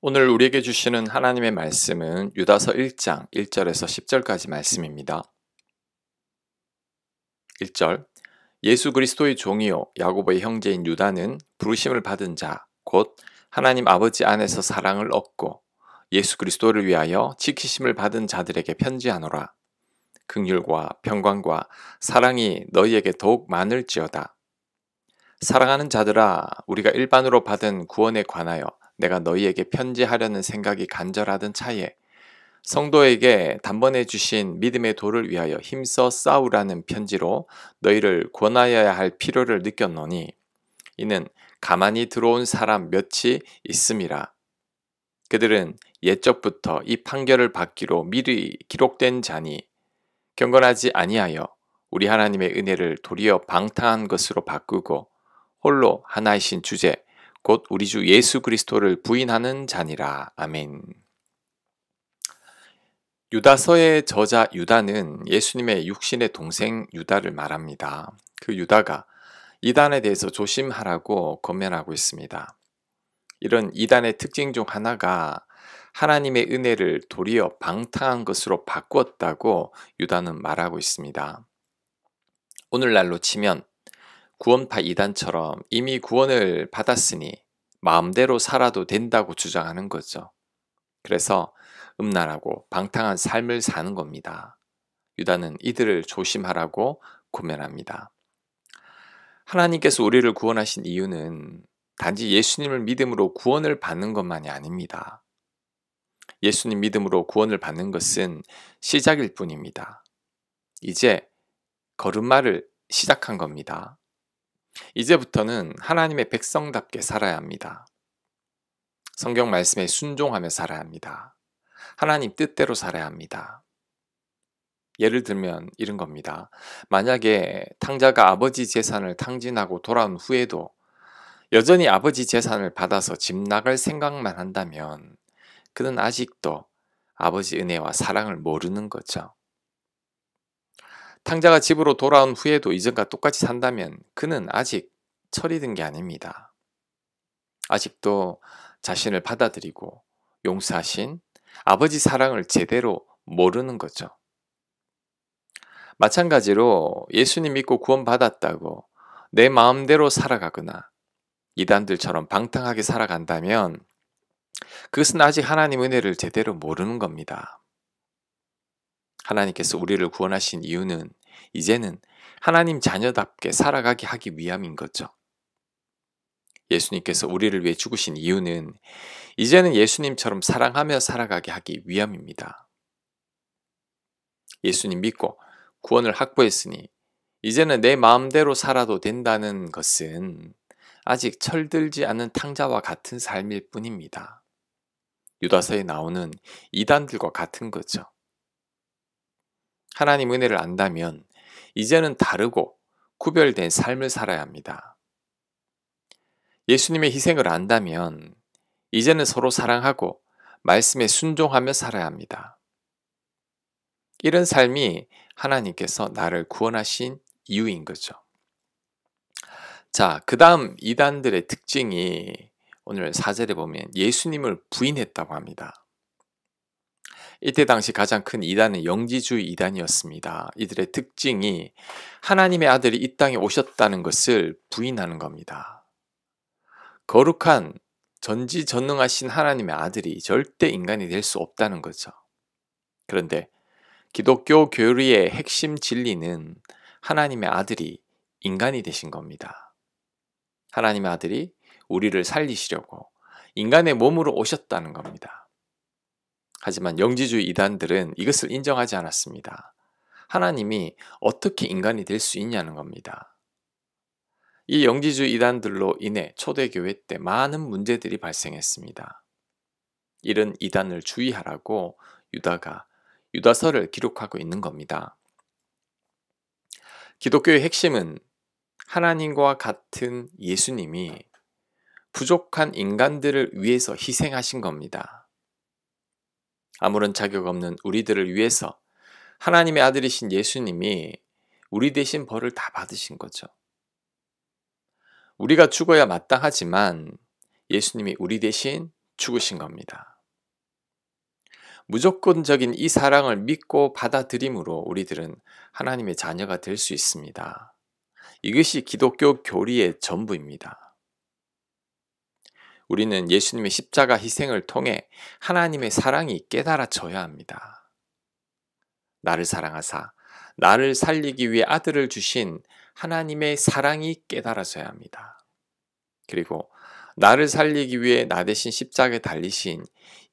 오늘 우리에게 주시는 하나님의 말씀은 유다서 1장 1절에서 10절까지 말씀입니다. 1절 예수 그리스도의 종이요 야고보의 형제인 유다는 부르심을 받은 자 곧 하나님 아버지 안에서 사랑을 얻고 예수 그리스도를 위하여 지키심을 받은 자들에게 편지하노라. 긍휼과 평강과 사랑이 너희에게 더욱 많을지어다. 사랑하는 자들아, 우리가 일반으로 받은 구원에 관하여 내가 너희에게 편지하려는 생각이 간절하던 차에 성도에게 단번에 주신 믿음의 도를 위하여 힘써 싸우라는 편지로 너희를 권하여야 할 필요를 느꼈노니 이는 가만히 들어온 사람 몇이 있음이라. 그들은 옛적부터 이 판결을 받기로 미리 기록된 자니 경건하지 아니하여 우리 하나님의 은혜를 도리어 방탕한 것으로 바꾸고 홀로 하나이신 주제 곧 우리 주 예수 그리스도를 부인하는 자니라. 아멘. 유다서의 저자 유다는 예수님의 육신의 동생 유다를 말합니다. 그 유다가 이단에 대해서 조심하라고 권면하고 있습니다. 이런 이단의 특징 중 하나가 하나님의 은혜를 도리어 방탕한 것으로 바꾸었다고 유다는 말하고 있습니다. 오늘날로 치면 구원파 이단처럼 이미 구원을 받았으니 마음대로 살아도 된다고 주장하는 거죠. 그래서 음란하고 방탕한 삶을 사는 겁니다. 유다는 이들을 조심하라고 고면합니다. 하나님께서 우리를 구원하신 이유는 단지 예수님을 믿음으로 구원을 받는 것만이 아닙니다. 예수님 믿음으로 구원을 받는 것은 시작일 뿐입니다. 이제 걸음마를 시작한 겁니다. 이제부터는 하나님의 백성답게 살아야 합니다. 성경 말씀에 순종하며 살아야 합니다. 하나님 뜻대로 살아야 합니다. 예를 들면 이런 겁니다. 만약에 탕자가 아버지 재산을 탕진하고 돌아온 후에도 여전히 아버지 재산을 받아서 집 나갈 생각만 한다면 그는 아직도 아버지 은혜와 사랑을 모르는 거죠. 탕자가 집으로 돌아온 후에도 이전과 똑같이 산다면 그는 아직 철이 든 게 아닙니다. 아직도 자신을 받아들이고 용서하신 아버지 사랑을 제대로 모르는 거죠. 마찬가지로 예수님 믿고 구원받았다고 내 마음대로 살아가거나 이단들처럼 방탕하게 살아간다면 그것은 아직 하나님 은혜를 제대로 모르는 겁니다. 하나님께서 우리를 구원하신 이유는 이제는 하나님 자녀답게 살아가게 하기 위함인 거죠. 예수님께서 우리를 위해 죽으신 이유는 이제는 예수님처럼 사랑하며 살아가게 하기 위함입니다. 예수님 믿고 구원을 확보했으니 이제는 내 마음대로 살아도 된다는 것은 아직 철들지 않은 탕자와 같은 삶일 뿐입니다. 유다서에 나오는 이단들과 같은 거죠. 하나님 은혜를 안다면 이제는 다르고 구별된 삶을 살아야 합니다. 예수님의 희생을 안다면 이제는 서로 사랑하고 말씀에 순종하며 살아야 합니다. 이런 삶이 하나님께서 나를 구원하신 이유인 거죠. 자, 그 다음 이단들의 특징이 오늘 4절에 보면 예수님을 부인했다고 합니다. 이때 당시 가장 큰 이단은 영지주의 이단이었습니다. 이들의 특징이 하나님의 아들이 이 땅에 오셨다는 것을 부인하는 겁니다. 거룩한 전지전능하신 하나님의 아들이 절대 인간이 될 수 없다는 거죠. 그런데 기독교 교리의 핵심 진리는 하나님의 아들이 인간이 되신 겁니다. 하나님의 아들이 우리를 살리시려고 인간의 몸으로 오셨다는 겁니다. 하지만 영지주의 이단들은 이것을 인정하지 않았습니다. 하나님이 어떻게 인간이 될 수 있냐는 겁니다. 이 영지주의 이단들로 인해 초대교회 때 많은 문제들이 발생했습니다. 이런 이단을 주의하라고 유다가 유다서를 기록하고 있는 겁니다. 기독교의 핵심은 하나님과 같은 예수님이 부족한 인간들을 위해서 희생하신 겁니다. 아무런 자격 없는 우리들을 위해서 하나님의 아들이신 예수님이 우리 대신 벌을 다 받으신 거죠. 우리가 죽어야 마땅하지만 예수님이 우리 대신 죽으신 겁니다. 무조건적인 이 사랑을 믿고 받아들임으로 우리들은 하나님의 자녀가 될 수 있습니다. 이것이 기독교 교리의 전부입니다. 우리는 예수님의 십자가 희생을 통해 하나님의 사랑이 깨달아져야 합니다. 나를 사랑하사 나를 살리기 위해 아들을 주신 하나님의 사랑이 깨달아져야 합니다. 그리고 나를 살리기 위해 나 대신 십자가에 달리신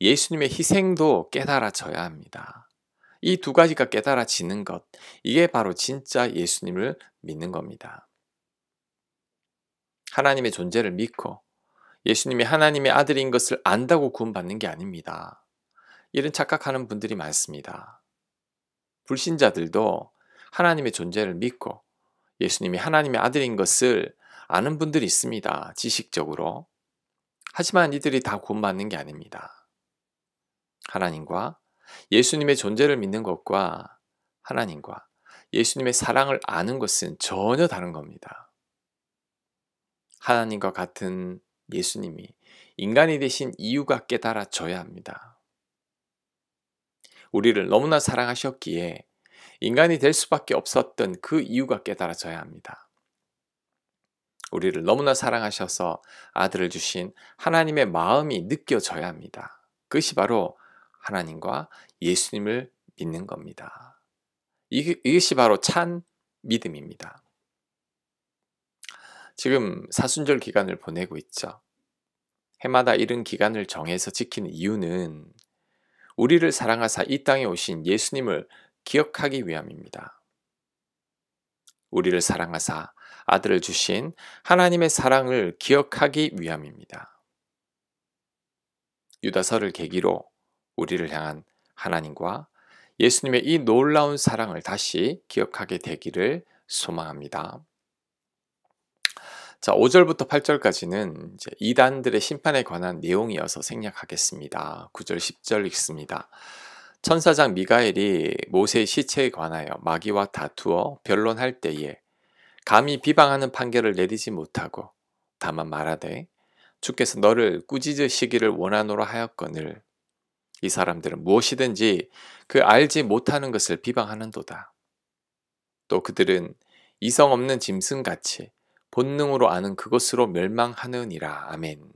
예수님의 희생도 깨달아져야 합니다. 이 두 가지가 깨달아지는 것, 이게 바로 진짜 예수님을 믿는 겁니다. 하나님의 존재를 믿고 예수님이 하나님의 아들인 것을 안다고 구원받는 게 아닙니다. 이런 착각하는 분들이 많습니다. 불신자들도 하나님의 존재를 믿고 예수님이 하나님의 아들인 것을 아는 분들이 있습니다. 지식적으로. 하지만 이들이 다 구원받는 게 아닙니다. 하나님과 예수님의 존재를 믿는 것과 하나님과 예수님의 사랑을 아는 것은 전혀 다른 겁니다. 하나님과 같은 예수님이 인간이 되신 이유가 깨달아져야 합니다. 우리를 너무나 사랑하셨기에 인간이 될 수밖에 없었던 그 이유가 깨달아져야 합니다. 우리를 너무나 사랑하셔서 아들을 주신 하나님의 마음이 느껴져야 합니다. 그것이 바로 하나님과 예수님을 믿는 겁니다. 이것이 바로 참 믿음입니다. 지금 사순절 기간을 보내고 있죠. 해마다 이런 기간을 정해서 지키는 이유는 우리를 사랑하사 이 땅에 오신 예수님을 기억하기 위함입니다. 우리를 사랑하사 아들을 주신 하나님의 사랑을 기억하기 위함입니다. 유다서를 계기로 우리를 향한 하나님과 예수님의 이 놀라운 사랑을 다시 기억하게 되기를 소망합니다. 자, 5절부터 8절까지는 이제 이단들의 심판에 관한 내용이어서 생략하겠습니다. 9절, 10절 읽습니다. 천사장 미가엘이 모세의 시체에 관하여 마귀와 다투어 변론할 때에 감히 비방하는 판결을 내리지 못하고 다만 말하되 주께서 너를 꾸짖으시기를 원하노라 하였거늘 이 사람들은 무엇이든지 그 알지 못하는 것을 비방하는도다. 또 그들은 이성 없는 짐승같이 본능으로 아는 그것으로 멸망하느니라. 아멘.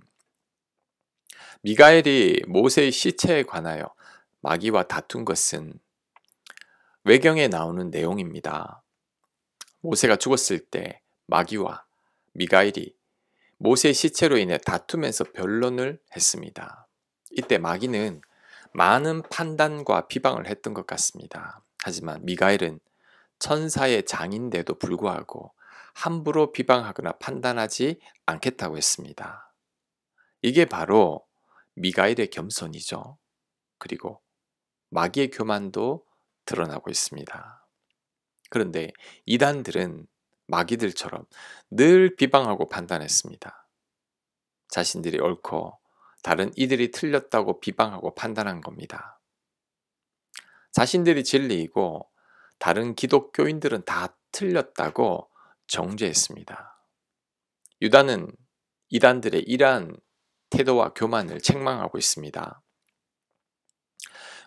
미가엘이 모세의 시체에 관하여 마귀와 다툰 것은 외경에 나오는 내용입니다. 모세가 죽었을 때 마귀와 미가엘이 모세의 시체로 인해 다투면서 변론을 했습니다. 이때 마귀는 많은 판단과 비방을 했던 것 같습니다. 하지만 미가엘은 천사의 장인데도 불구하고 함부로 비방하거나 판단하지 않겠다고 했습니다. 이게 바로 미가엘의 겸손이죠. 그리고 마귀의 교만도 드러나고 있습니다. 그런데 이단들은 마귀들처럼 늘 비방하고 판단했습니다. 자신들이 옳고 다른 이들이 틀렸다고 비방하고 판단한 겁니다. 자신들이 진리이고 다른 기독교인들은 다 틀렸다고 정죄했습니다. 유다는 이단들의 이러한 태도와 교만을 책망하고 있습니다.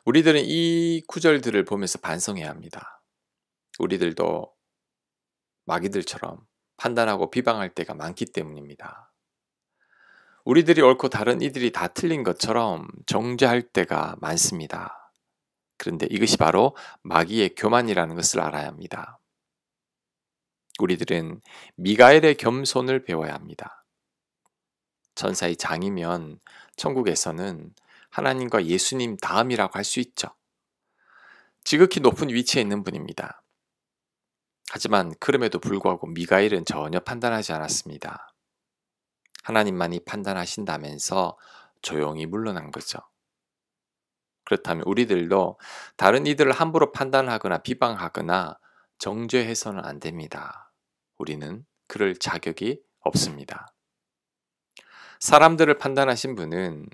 우리들은 이 구절들을 보면서 반성해야 합니다. 우리들도 마귀들처럼 판단하고 비방할 때가 많기 때문입니다. 우리들이 옳고 다른 이들이 다 틀린 것처럼 정죄할 때가 많습니다. 그런데 이것이 바로 마귀의 교만이라는 것을 알아야 합니다. 우리들은 미가엘의 겸손을 배워야 합니다. 천사의 장이면 천국에서는 하나님과 예수님 다음이라고 할 수 있죠. 지극히 높은 위치에 있는 분입니다. 하지만 그럼에도 불구하고 미가엘은 전혀 판단하지 않았습니다. 하나님만이 판단하신다면서 조용히 물러난 거죠. 그렇다면 우리들도 다른 이들을 함부로 판단하거나 비방하거나 정죄해서는 안 됩니다. 우리는 그럴 자격이 없습니다. 사람들을 판단하신 분은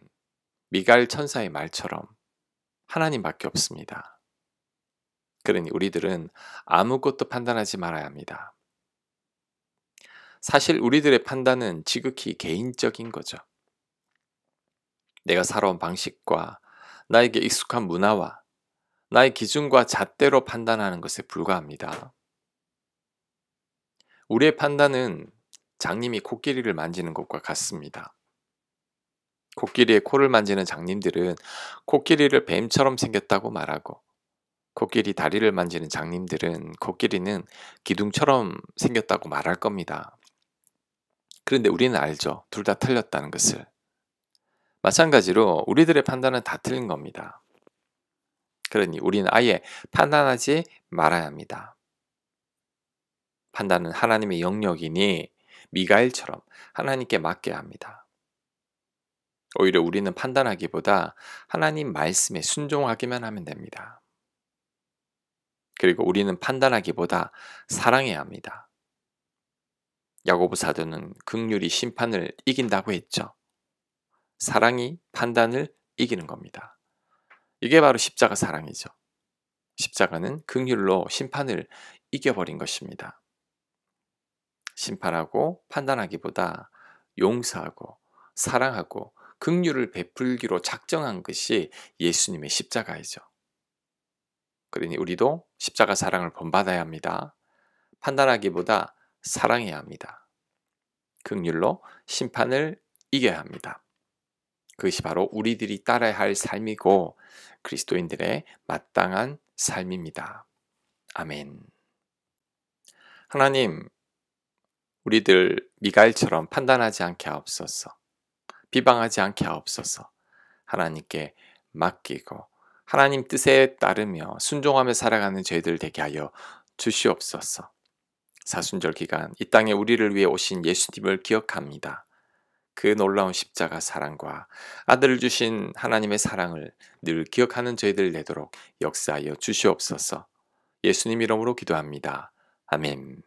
미가엘 천사의 말처럼 하나님밖에 없습니다. 그러니 우리들은 아무것도 판단하지 말아야 합니다. 사실 우리들의 판단은 지극히 개인적인 거죠. 내가 살아온 방식과 나에게 익숙한 문화와 나의 기준과 잣대로 판단하는 것에 불과합니다. 우리의 판단은 장님이 코끼리를 만지는 것과 같습니다. 코끼리의 코를 만지는 장님들은 코끼리를 뱀처럼 생겼다고 말하고, 코끼리 다리를 만지는 장님들은 코끼리는 기둥처럼 생겼다고 말할 겁니다. 그런데 우리는 알죠. 둘 다 틀렸다는 것을. 마찬가지로 우리들의 판단은 다 틀린 겁니다. 그러니 우리는 아예 판단하지 말아야 합니다. 판단은 하나님의 영역이니 미가엘처럼 하나님께 맡겨야 합니다. 오히려 우리는 판단하기보다 하나님 말씀에 순종하기만 하면 됩니다. 그리고 우리는 판단하기보다 사랑해야 합니다. 야고보 사도는 긍휼이 심판을 이긴다고 했죠. 사랑이 판단을 이기는 겁니다. 이게 바로 십자가 사랑이죠. 십자가는 긍휼로 심판을 이겨버린 것입니다. 심판하고 판단하기보다 용서하고 사랑하고 긍휼을 베풀기로 작정한 것이 예수님의 십자가이죠. 그러니 우리도 십자가 사랑을 본받아야 합니다. 판단하기보다 사랑해야 합니다. 긍휼로 심판을 이겨야 합니다. 그것이 바로 우리들이 따라야 할 삶이고 그리스도인들의 마땅한 삶입니다. 아멘. 하나님, 우리들 미가엘처럼 판단하지 않게 하옵소서. 비방하지 않게 하옵소서. 하나님께 맡기고 하나님 뜻에 따르며 순종하며 살아가는 저희들 되게 하여 주시옵소서. 사순절 기간 이 땅에 우리를 위해 오신 예수님을 기억합니다. 그 놀라운 십자가 사랑과 아들을 주신 하나님의 사랑을 늘 기억하는 저희들 되도록 역사하여 주시옵소서. 예수님 이름으로 기도합니다. 아멘.